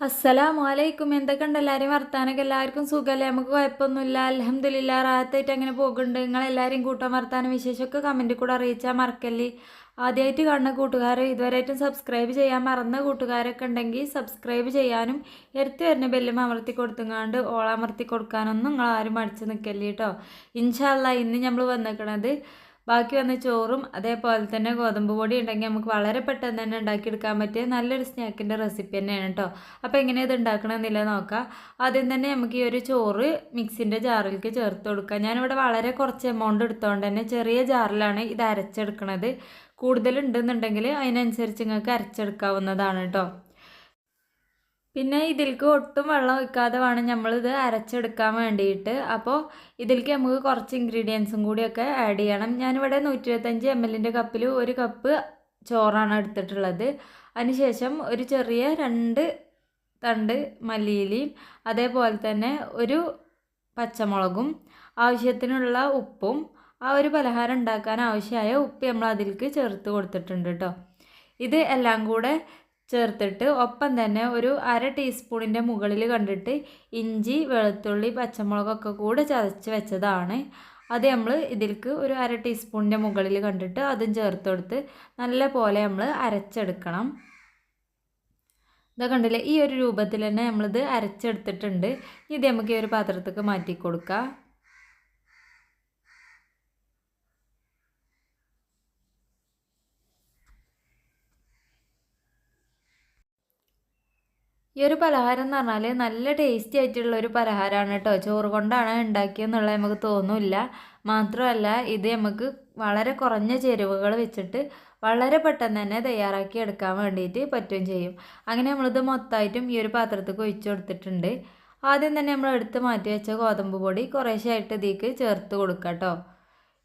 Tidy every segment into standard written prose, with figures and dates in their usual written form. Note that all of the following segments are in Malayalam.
അസ്സലാമു അലൈക്കും. എന്തൊക്കെയുണ്ട് എല്ലാവരും വർത്താനൊക്കെ? എല്ലാവർക്കും സുഖമല്ലേ? നമുക്ക് കുഴപ്പമൊന്നുമില്ല, അൽഹംദുലില്ലാ, റാഹത്തായിട്ട് അങ്ങനെ പോകുന്നുണ്ട്. നിങ്ങളെല്ലാവരും കൂട്ടാൻ വർത്താനം വിശേഷമൊക്കെ കമൻറ്റിൽ കൂടെ അറിയിച്ചാൽ മറക്കല്ലേ. ആദ്യമായിട്ട് കാണുന്ന കൂട്ടുകാർ, ഇതുവരെയായിട്ടും സബ്സ്ക്രൈബ് ചെയ്യാൻ മറന്ന കൂട്ടുകാരൊക്കെ ഉണ്ടെങ്കിൽ സബ്സ്ക്രൈബ് ചെയ്യാനും എടുത്ത് വരുന്ന ബെല്ലും അമർത്തി കൊടുത്തുങ്ങാണ്ട് ഓളമർത്തി കൊടുക്കാനൊന്നും നിങ്ങളാരും മടിച്ച് നിൽക്കല്ലേ കേട്ടോ. ഇൻഷാ അല്ലാ ഇന്ന് നമ്മൾ വന്നിരിക്കണത് ബാക്കി വന്ന ചോറും അതേപോലെ തന്നെ ഗോതമ്പ് പൊടി ഉണ്ടെങ്കിൽ നമുക്ക് വളരെ പെട്ടെന്ന് തന്നെ ഉണ്ടാക്കിയെടുക്കാൻ പറ്റിയ നല്ലൊരു സ്നാക്കിൻ്റെ റെസിപ്പി തന്നെയാണ് കേട്ടോ. അപ്പോൾ എങ്ങനെ ഇത് ഉണ്ടാക്കണമെന്നില്ല നോക്കാം. ആദ്യം തന്നെ നമുക്ക് ഈ ഒരു ചോറ് മിക്സിൻ്റെ ജാറിലേക്ക് ചേർത്ത് കൊടുക്കാം. ഞാനിവിടെ വളരെ കുറച്ച് എമൗണ്ട് എടുത്തുകൊണ്ട് തന്നെ ചെറിയ ജാറിലാണ് ഇത് അരച്ചെടുക്കുന്നത്. കൂടുതലുണ്ടെന്നുണ്ടെങ്കിൽ അതിനനുസരിച്ച് നിങ്ങൾക്ക് അരച്ചെടുക്കാവുന്നതാണ് കേട്ടോ. പിന്നെ ഇതിലേക്ക് ഒട്ടും വെള്ളം ഒഴിക്കാതെ വേണം നമ്മളിത് അരച്ചെടുക്കാൻ വേണ്ടിയിട്ട്. അപ്പോൾ ഇതിലേക്ക് നമുക്ക് കുറച്ച് ഇൻഗ്രീഡിയൻസും കൂടിയൊക്കെ ആഡ് ചെയ്യണം. ഞാനിവിടെ 125 ml കപ്പിൽ ഒരു കപ്പ് ചോറാണ് എടുത്തിട്ടുള്ളത്. അതിനുശേഷം ഒരു ചെറിയ 2 തണ്ട് മല്ലിയിലയും അതേപോലെ തന്നെ ഒരു പച്ചമുളകും ആവശ്യത്തിനുള്ള ഉപ്പും ആ ഒരു പലഹാരം ഉണ്ടാക്കാൻ ആവശ്യമായ ഉപ്പ് നമ്മൾ അതിലേക്ക് ചേർത്ത് കൊടുത്തിട്ടുണ്ട് കേട്ടോ. ഇത് എല്ലാം കൂടെ ചേർത്തിട്ട് ഒപ്പം തന്നെ ഒരു 1/2 ടീസ്പൂണിൻ്റെ മുകളിൽ കണ്ടിട്ട് ഇഞ്ചി വെളുത്തുള്ളി പച്ചമുളകൊക്കെ കൂടെ ചതച്ച് വെച്ചതാണ്. അത് നമ്മൾ ഇതിലേക്ക് ഒരു 1/2 ടീസ്പൂണിൻ്റെ മുകളിൽ കണ്ടിട്ട് അതും ചേർത്ത് കൊടുത്ത് നല്ല പോലെ നമ്മൾ അരച്ചെടുക്കണം. ഇതാ കണ്ടില്ലേ, ഈ ഒരു രൂപത്തിൽ തന്നെ നമ്മളിത് അരച്ചെടുത്തിട്ടുണ്ട്. ഇത് നമുക്ക് ഈ ഒരു പാത്രത്തേക്ക് മാറ്റി കൊടുക്കാം. ഈ ഒരു പലഹാരം എന്ന് പറഞ്ഞാൽ നല്ല ടേസ്റ്റി ആയിട്ടുള്ള ഒരു പലഹാരമാണ് കേട്ടോ. ചോറ് കൊണ്ടാണ് ഉണ്ടാക്കിയെന്നുള്ളത് നമുക്ക് തോന്നില്ല. മാത്രമല്ല ഇത് നമുക്ക് വളരെ കുറഞ്ഞ ചേരുവകൾ വെച്ചിട്ട് വളരെ പെട്ടെന്ന് തന്നെ തയ്യാറാക്കി എടുക്കാൻ വേണ്ടിയിട്ട് പറ്റുകയും ചെയ്യും. അങ്ങനെ നമ്മളിത് മൊത്തമായിട്ടും ഈ ഒരു പാത്രത്തേക്ക് ഒഴിച്ചു കൊടുത്തിട്ടുണ്ട്. ആദ്യം തന്നെ നമ്മൾ എടുത്ത് മാറ്റി വെച്ച ഗോതമ്പ് പൊടി കുറേശ്ശായിട്ട് ഇതിലേക്ക് ചേർത്ത് കൊടുക്കാം കേട്ടോ.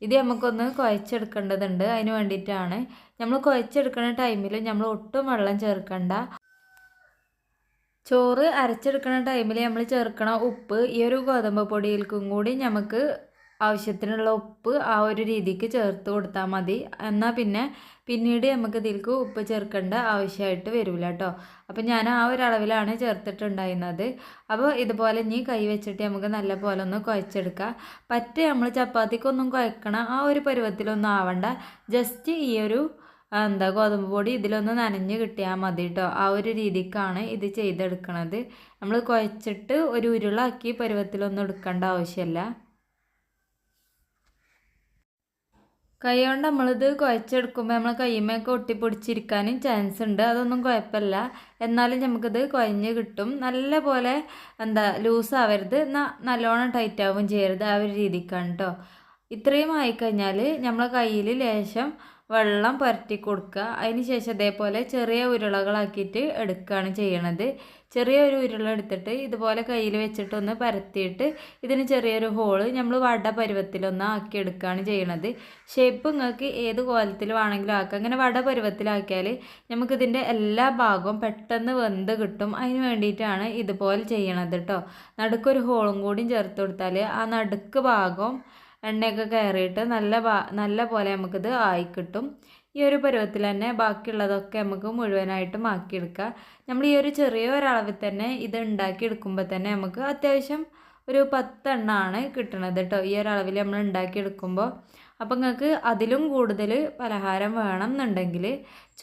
ഇത് നമുക്കൊന്ന് കുഴച്ചെടുക്കേണ്ടതുണ്ട്. അതിന് വേണ്ടിയിട്ടാണ് നമ്മൾ കുഴച്ചെടുക്കുന്ന ടൈമിൽ നമ്മൾ ഒട്ടും വെള്ളം ചേർക്കണ്ട. ചോറ് അരച്ചെടുക്കുന്ന ടൈമിൽ നമ്മൾ ചേർക്കണ ഉപ്പ് ഈ ഒരു ഗോതമ്പ് പൊടിയിൽക്കും കൂടി നമുക്ക് ആവശ്യത്തിനുള്ള ഉപ്പ് ആ ഒരു രീതിക്ക് ചേർത്ത് കൊടുത്താൽ മതി. എന്നാൽ പിന്നീട് നമുക്ക് ഇതിലേക്ക് ഉപ്പ് ചേർക്കേണ്ട ആവശ്യമായിട്ട് വരില്ല കേട്ടോ. അപ്പം ഞാൻ ആ ഒരു അളവിലാണ് ചേർത്തിട്ടുണ്ടായിരുന്നത്. അപ്പോൾ ഇതുപോലെ ഇനി കൈ വെച്ചിട്ട് നമുക്ക് നല്ല പോലെ ഒന്ന് കുഴച്ചെടുക്കാം. നമ്മൾ ചപ്പാത്തിക്കൊന്നും കുഴക്കണ ആ ഒരു പരുവത്തിലൊന്നും ആവണ്ട. ജസ്റ്റ് ഈ ഒരു ഗോതമ്പ് പൊടി ഇതിലൊന്ന് നനഞ്ഞ് കിട്ടിയാൽ മതി കേട്ടോ. ആ ഒരു രീതിക്കാണ് ഇത് ചെയ്തെടുക്കണത്. നമ്മൾ കുഴച്ചിട്ട് ഒരു ഉരുളാക്കി പരുവത്തിലൊന്നും എടുക്കേണ്ട ആവശ്യമില്ല. കൈ കൊണ്ട് നമ്മളിത് കുഴച്ചെടുക്കുമ്പോൾ നമ്മൾ കൈമയൊക്കെ ഒട്ടിപ്പൊടിച്ചിരിക്കാനും ചാൻസ് ഉണ്ട്. അതൊന്നും കുഴപ്പമില്ല. എന്നാലും നമുക്കിത് കുഴഞ്ഞ് കിട്ടും. നല്ല പോലെ ലൂസാവരുത്, എന്നാൽ നല്ലോണം ടൈറ്റ് ആവുകയും ചെയ്യരുത്. ആ ഒരു രീതിക്കാണ് കേട്ടോ. ഇത്രയും ആയിക്കഴിഞ്ഞാൽ നമ്മളെ കയ്യിൽ ലേശം വെള്ളം പുരട്ടി കൊടുക്കുക. അതിന് ശേഷം അതേപോലെ ചെറിയ ഉരുളകളാക്കിയിട്ട് എടുക്കുകയാണ് ചെയ്യണത്. ചെറിയ ഒരു ഉരുള എടുത്തിട്ട് ഇതുപോലെ കയ്യിൽ വെച്ചിട്ടൊന്ന് പരത്തിയിട്ട് ഇതിന് ചെറിയൊരു ഹോള് നമ്മൾ വട പരുവത്തിലൊന്ന് ആക്കി എടുക്കുകയാണ് ചെയ്യണത്. ഷേപ്പ് നിങ്ങൾക്ക് ഏത് കോലത്തിൽ വേണമെങ്കിലും ആക്കാം. അങ്ങനെ വട പരുവത്തിലാക്കിയാൽ നമുക്കിതിൻ്റെ എല്ലാ ഭാഗവും പെട്ടെന്ന് വെന്ത് കിട്ടും. അതിന് വേണ്ടിയിട്ടാണ് ഇതുപോലെ ചെയ്യണത് കേട്ടോ. നടുക്കൊരു ഹോളും കൂടിയും ചേർത്ത് കൊടുത്താൽ ആ നടുക്ക് ഭാഗം എണ്ണയൊക്കെ കയറിയിട്ട് നല്ല പോലെ നമുക്കിത് ആയി കിട്ടും. ഈ ഒരു പരുവത്തിൽ തന്നെ ബാക്കിയുള്ളതൊക്കെ നമുക്ക് മുഴുവനായിട്ടും ആക്കിയെടുക്കാം. നമ്മൾ ഈ ഒരു ചെറിയ ഒരളവിൽ തന്നെ ഇത് ഉണ്ടാക്കിയെടുക്കുമ്പോൾ തന്നെ നമുക്ക് അത്യാവശ്യം ഒരു 10 എണ്ണമാണ് കിട്ടുന്നത് കേട്ടോ. ഈ ഒരളവിൽ നമ്മൾ ഉണ്ടാക്കിയെടുക്കുമ്പോൾ. അപ്പം നിങ്ങൾക്ക് അതിലും കൂടുതൽ പലഹാരം വേണം എന്നുണ്ടെങ്കിൽ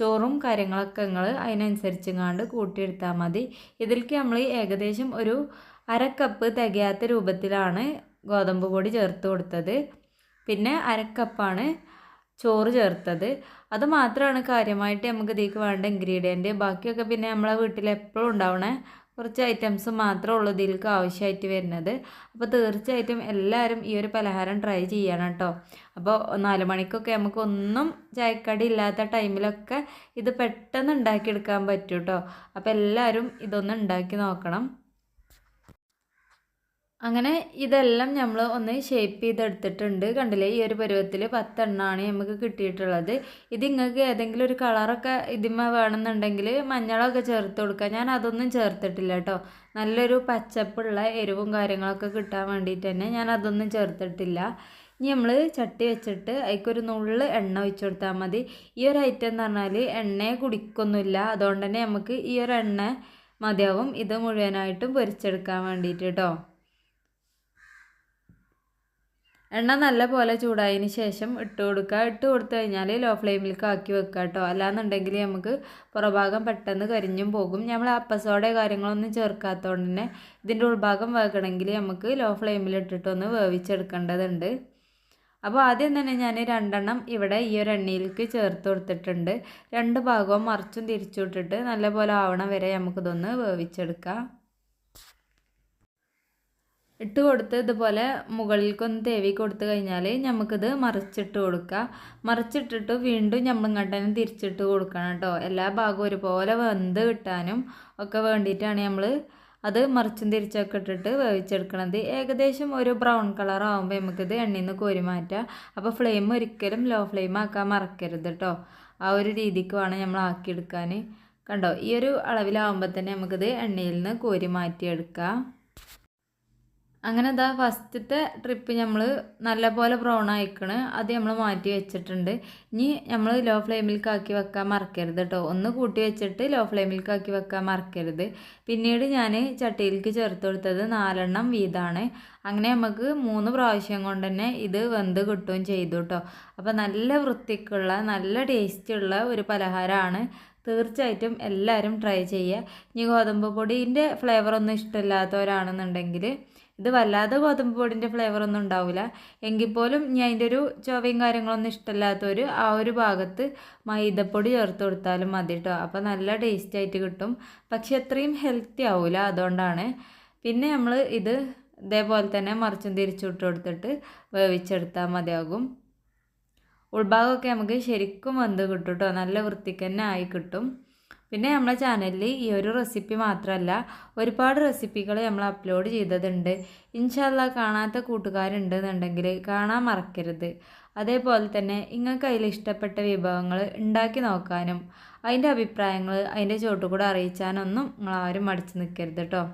ചോറും കാര്യങ്ങളൊക്കെ നിങ്ങൾ അതിനനുസരിച്ചെങ്ങാണ്ട് കൂട്ടിയെടുത്താൽ മതി. ഇതിലേക്ക് നമ്മൾ ഏകദേശം ഒരു 1/2 കപ്പ് തികയാത്ത രൂപത്തിലാണ് ഗോതമ്പ് പൊടി ചേർത്ത് കൊടുത്തത്. പിന്നെ 1/2 കപ്പാണ് ചോറ് ചേർത്തത്. അത് മാത്രമാണ് കാര്യമായിട്ട് നമുക്ക് ഇതിലേക്ക് വേണ്ട ഇൻഗ്രീഡിയൻറ്റ്. ബാക്കിയൊക്കെ പിന്നെ നമ്മളെ വീട്ടിൽ എപ്പോഴും ഉണ്ടാവണ കുറച്ച് ഐറ്റംസ് മാത്രമേ ഉള്ളൂ ഇതിലേക്ക് ആവശ്യമായിട്ട് വരുന്നത്. അപ്പോൾ തീർച്ചയായിട്ടും എല്ലാവരും ഈ ഒരു പലഹാരം ട്രൈ ചെയ്യണം കേട്ടോ. അപ്പോൾ 4 മണിക്കൊക്കെ നമുക്കൊന്നും ചായക്കടി ഇല്ലാത്ത ടൈമിലൊക്കെ ഇത് പെട്ടെന്ന് ഉണ്ടാക്കിയെടുക്കാൻ പറ്റും കേട്ടോ. അപ്പോൾ എല്ലാവരും ഇതൊന്ന് ഉണ്ടാക്കി നോക്കണം. അങ്ങനെ ഇതെല്ലാം നമ്മൾ ഒന്ന് ഷേപ്പ് ചെയ്തെടുത്തിട്ടുണ്ട്. കണ്ടില്ലേ, ഈ ഒരു പരുവത്തിൽ 10 എണ്ണമാണ് നമുക്ക് കിട്ടിയിട്ടുള്ളത്. ഇത് നിങ്ങൾക്ക് ഏതെങ്കിലും ഒരു കളറൊക്കെ ഇതിന്മേ വേണമെന്നുണ്ടെങ്കിൽ മഞ്ഞളൊക്കെ ചേർത്ത് കൊടുക്കുക. ഞാൻ അതൊന്നും ചേർത്തിട്ടില്ല കേട്ടോ. നല്ലൊരു പച്ചപ്പുള്ള എരിവും കാര്യങ്ങളൊക്കെ കിട്ടാൻ വേണ്ടിയിട്ട് തന്നെ ഞാൻ അതൊന്നും ചേർത്തിട്ടില്ല. ഇനി നമ്മൾ ചട്ടി വെച്ചിട്ട് അതിക്കൊരു നുള്ള് എണ്ണ ഒഴിച്ചു കൊടുത്താൽ മതി. ഈ ഒരു ഐറ്റം എന്ന് പറഞ്ഞാൽ എണ്ണയെ കുടിക്കൊന്നുമില്ല. അതുകൊണ്ട് തന്നെ നമുക്ക് ഈ ഒരു എണ്ണ മതിയാവും ഇത് മുഴുവനായിട്ടും പൊരിച്ചെടുക്കാൻ വേണ്ടിയിട്ട് കേട്ടോ. എണ്ണ നല്ല പോലെ ചൂടായതിന് ശേഷം ഇട്ട് കൊടുക്കുക. ഇട്ട് കൊടുത്തു കഴിഞ്ഞാൽ ലോ ഫ്ലെയിമിലേക്ക് ആക്കി വെക്കുക കേട്ടോ. അല്ലാന്നുണ്ടെങ്കിൽ നമുക്ക് പുറഭാഗം പെട്ടെന്ന് കരിഞ്ഞും പോകും. നമ്മൾ അപ്പസോഡയോ കാര്യങ്ങളൊന്നും ചേർക്കാത്തതുകൊണ്ട് തന്നെ ഇതിൻ്റെ ഉൾഭാഗം വേകണമെങ്കിൽ നമുക്ക് ലോ ഫ്ലെയിമിൽ ഇട്ടിട്ടൊന്ന് വേവിച്ചെടുക്കേണ്ടതുണ്ട്. അപ്പോൾ ആദ്യം തന്നെ ഞാൻ 2 ഇവിടെ ഈ ഒരു എണ്ണയിലേക്ക് ചേർത്ത് കൊടുത്തിട്ടുണ്ട്. 2 ഭാഗവും മറിച്ചും തിരിച്ചു ഇട്ടിട്ട് നല്ലപോലെ ആവണ വരെ നമുക്കിതൊന്ന് വേവിച്ചെടുക്കാം. ഇട്ട് കൊടുത്ത് ഇതുപോലെ മുകളിലേക്കൊന്ന് തേവി കൊടുത്തു കഴിഞ്ഞാൽ നമുക്കിത് മറിച്ചിട്ട് കൊടുക്കുക. മറിച്ചിട്ടിട്ട് വീണ്ടും നമ്മളിങ്ങോട്ട് തന്നെ തിരിച്ചിട്ട് കൊടുക്കണം കേട്ടോ. എല്ലാ ഭാഗവും ഒരുപോലെ വെന്ത് കിട്ടാനും ഒക്കെ വേണ്ടിയിട്ടാണ് നമ്മൾ അത് മറിച്ചും തിരിച്ചൊക്കെ ഇട്ടിട്ട് വേവിച്ചെടുക്കണത്. ഏകദേശം ഒരു ബ്രൗൺ കളർ ആകുമ്പോൾ നമുക്കിത് എണ്ണയിൽ നിന്ന് കോരി മാറ്റാം. അപ്പോൾ ഫ്ലെയിം ഒരിക്കലും ലോ ഫ്ലെയിം ആക്കാൻ മറക്കരുത് കേട്ടോ. ആ ഒരു രീതിക്ക് വേണം നമ്മൾ ആക്കിയെടുക്കാൻ. കണ്ടോ, ഈ ഒരു അളവിലാവുമ്പോൾ തന്നെ നമുക്കിത് എണ്ണയിൽ നിന്ന് കോരി മാറ്റിയെടുക്കാം. അങ്ങനെ ഇതാ ഫസ്റ്റത്തെ ട്രിപ്പ് നമ്മൾ നല്ലപോലെ ബ്രൗൺ ആയിക്കണ്. അത് നമ്മൾ മാറ്റി വെച്ചിട്ടുണ്ട്. ഇനി നമ്മൾ ലോ ഫ്ലെയിമിലേക്കാക്കി വെക്കാൻ മറക്കരുത് കേട്ടോ. ഒന്ന് കൂട്ടി വെച്ചിട്ട് ലോ ഫ്ലെയിമിലേക്കാക്കി വെക്കാൻ മറക്കരുത്. പിന്നീട് ഞാൻ ചട്ടിയിലേക്ക് ചേർത്ത് കൊടുത്തത് 4 വീതമാണ്. അങ്ങനെ നമുക്ക് 3 പ്രാവശ്യം കൊണ്ട് തന്നെ ഇത് വെന്ത് കിട്ടുകയും ചെയ്തു കേട്ടോ. അപ്പോൾ നല്ല വൃത്തിക്കുള്ള നല്ല ടേസ്റ്റുള്ള ഒരു പലഹാരമാണ്. തീർച്ചയായിട്ടും എല്ലാവരും ട്രൈ ചെയ്യുക. ഇനി ഗോതമ്പ് പൊടിൻ്റെ ഫ്ലേവറൊന്നും ഇഷ്ടമില്ലാത്തവരാണെന്നുണ്ടെങ്കിൽ ഇത് വല്ലാതെ ഗോതമ്പ് പൊടിൻ്റെ ഫ്ലേവറൊന്നും ഉണ്ടാവില്ല. എങ്കിൽ പോലും ഇനി അതിൻ്റെ ഒരു ചൊവയും കാര്യങ്ങളൊന്നും ഇഷ്ടമില്ലാത്തവർ ആ ഒരു ഭാഗത്ത് മൈദപ്പൊടി ചേർത്ത് കൊടുത്താലും മതി കേട്ടോ. അപ്പോൾ നല്ല ടേസ്റ്റായിട്ട് കിട്ടും. പക്ഷെ അത്രയും ഹെൽത്തി ആവില്ല, അതുകൊണ്ടാണ്. പിന്നെ നമ്മൾ ഇത് ഇതേപോലെ തന്നെ മറിച്ചും തിരിച്ചിട്ട് കൊടുത്തിട്ട് വേവിച്ചെടുത്താൽ മതിയാകും. ഉൾഭാഗമൊക്കെ നമുക്ക് ശരിക്കും വെന്ത് കിട്ടും കേട്ടോ. നല്ല വൃത്തിക്ക് തന്നെ ആയി കിട്ടും. പിന്നെ നമ്മളെ ചാനലിൽ ഈ ഒരു റെസിപ്പി മാത്രമല്ല ഒരുപാട് റെസിപ്പികൾ നമ്മൾ അപ്ലോഡ് ചെയ്തതുണ്ട്. ഇൻഷാ അല്ലാഹ് കാണാത്ത കൂട്ടുകാരുണ്ടെന്നുണ്ടെങ്കിൽ കാണാൻ മറക്കരുത്. അതേപോലെ തന്നെ നിങ്ങൾക്ക് അതിൽ ഇഷ്ടപ്പെട്ട വിഭവങ്ങൾ ഉണ്ടാക്കി നോക്കാനും അതിൻ്റെ അഭിപ്രായങ്ങൾ അതിൻ്റെ ചോട്ടുകൂടെ അറിയിച്ചാനൊന്നും നിങ്ങളാരും മടിച്ച് നിൽക്കരുത് കേട്ടോ.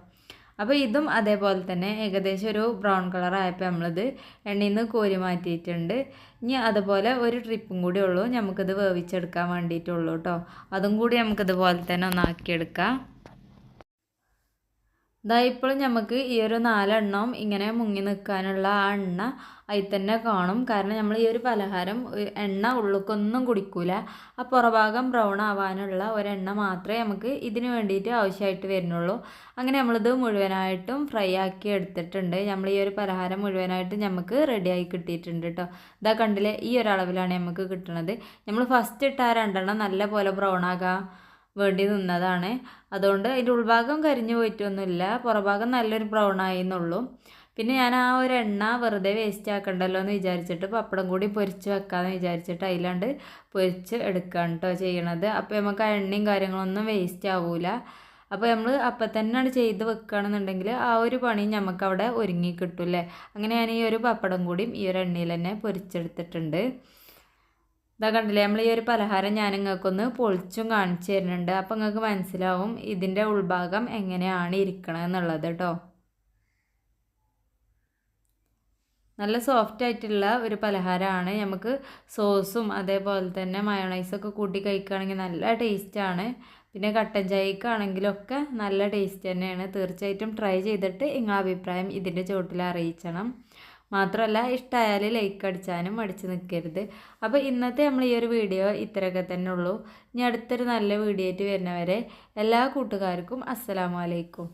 അപ്പോൾ ഇതും അതേപോലെ തന്നെ ഏകദേശം ഒരു ബ്രൗൺ കളർ ആയപ്പോൾ നമ്മളിത് എണ്ണയിൽ നിന്ന് കോരി മാറ്റിയിട്ടുണ്ട്. ഇനി അതുപോലെ ഒരു ട്രിപ്പും കൂടി ഉള്ളൂ നമുക്കിത് വേവിച്ചെടുക്കാൻ വേണ്ടിയിട്ടുള്ളൂ കേട്ടോ. അതും കൂടി നമുക്കിതുപോലെ തന്നെ ഒന്നാക്കിയെടുക്കാം. ഇതാ ഇപ്പോഴും നമുക്ക് ഈ ഒരു 4 ഇങ്ങനെ മുങ്ങി നിൽക്കാനുള്ള ആ എണ്ണ അതിൽ തന്നെ കാണും. കാരണം നമ്മൾ ഈ ഒരു പലഹാരം എണ്ണ ഉള്ളിലേക്കൊന്നും കുടിക്കൂല. ആ പുറഭാഗം ബ്രൗൺ ആവാനുള്ള ഒരെണ്ണ മാത്രമേ നമുക്ക് ഇതിന് വേണ്ടിയിട്ട് ആവശ്യമായിട്ട് വരുന്നുള്ളൂ. അങ്ങനെ നമ്മളിത് മുഴുവനായിട്ടും ഫ്രൈ ആക്കി എടുത്തിട്ടുണ്ട്. നമ്മൾ ഈ ഒരു പലഹാരം മുഴുവനായിട്ട് നമുക്ക് റെഡിയായി കിട്ടിയിട്ടുണ്ട് കേട്ടോ. ഇതാ കണ്ടില്ലേ, ഈ ഒരളവിലാണ് നമുക്ക് കിട്ടുന്നത്. നമ്മൾ ഫസ്റ്റ് ഇട്ട ആ 2 നല്ല പോലെ ബ്രൗൺ ആകാൻ വേണ്ടി നിന്നതാണ്. അതുകൊണ്ട് അതിൻ്റെ ഉൾഭാഗം കരിഞ്ഞു പോയിട്ടൊന്നുമില്ല, പുറഭാഗം നല്ലൊരു ബ്രൗൺ ആയി എന്നുള്ളൂ. പിന്നെ ഞാൻ ആ ഒരു എണ്ണ വെറുതെ വേസ്റ്റ് ആക്കണ്ടല്ലോ എന്ന് വിചാരിച്ചിട്ട് പപ്പടം കൂടി പൊരിച്ച് വെക്കാമെന്ന് വിചാരിച്ചിട്ട് അതിലാണ്ട് പൊരിച്ച് എടുക്കുകയാണ് കേട്ടോ ചെയ്യണത്. അപ്പോൾ നമുക്ക് ആ എണ്ണയും കാര്യങ്ങളൊന്നും വേസ്റ്റ് ആവില്ല. അപ്പോൾ നമ്മൾ അപ്പം തന്നെയാണ് ചെയ്ത് വെക്കുകയാണെന്നുണ്ടെങ്കിൽ ആ ഒരു പണി നമുക്കവിടെ ഒരുങ്ങി കിട്ടൂല്ലേ. അങ്ങനെ ഞാൻ ഈ ഒരു പപ്പടം കൂടിയും ഈ ഒരു എണ്ണയിൽ തന്നെ പൊരിച്ചെടുത്തിട്ടുണ്ട്. ഇതാ കണ്ടില്ലേ, നമ്മൾ ഈ ഒരു പലഹാരം ഞാൻ നിങ്ങൾക്കൊന്ന് പൊളിച്ചും കാണിച്ചു തരുന്നുണ്ട്. അപ്പം നിങ്ങൾക്ക് മനസ്സിലാവും ഇതിൻ്റെ ഉൾഭാഗം എങ്ങനെയാണ് ഇരിക്കണമെന്നുള്ളത് കേട്ടോ. നല്ല സോഫ്റ്റ് ആയിട്ടുള്ള ഒരു പലഹാരമാണ്. നമുക്ക് സോസും അതേപോലെ തന്നെ മയോണൈസൊക്കെ കൂട്ടി കഴിക്കുകയാണെങ്കിൽ നല്ല ടേസ്റ്റാണ്. പിന്നെ കട്ടൻ ചായക്കാണെങ്കിലൊക്കെ നല്ല ടേസ്റ്റ് തന്നെയാണ്. തീർച്ചയായിട്ടും ട്രൈ ചെയ്തിട്ട് നിങ്ങളുടെ അഭിപ്രായം ഇതിൻ്റെ ചുവട്ടിൽ അറിയിക്കണം. മാത്രമല്ല ഇഷ്ടമായാൽ ലൈക്ക് അടിച്ചാനും മടിച്ച് നിൽക്കരുത്. അപ്പോൾ ഇന്നത്തെ നമ്മൾ ഈ ഒരു വീഡിയോ ഇത്രയൊക്കെ തന്നെ ഉള്ളൂ. ഇനി അടുത്തൊരു നല്ല വീഡിയോ ആയിട്ട് വരുന്നവരെ എല്ലാ കൂട്ടുകാർക്കും അസ്സലാമു അലൈക്കും.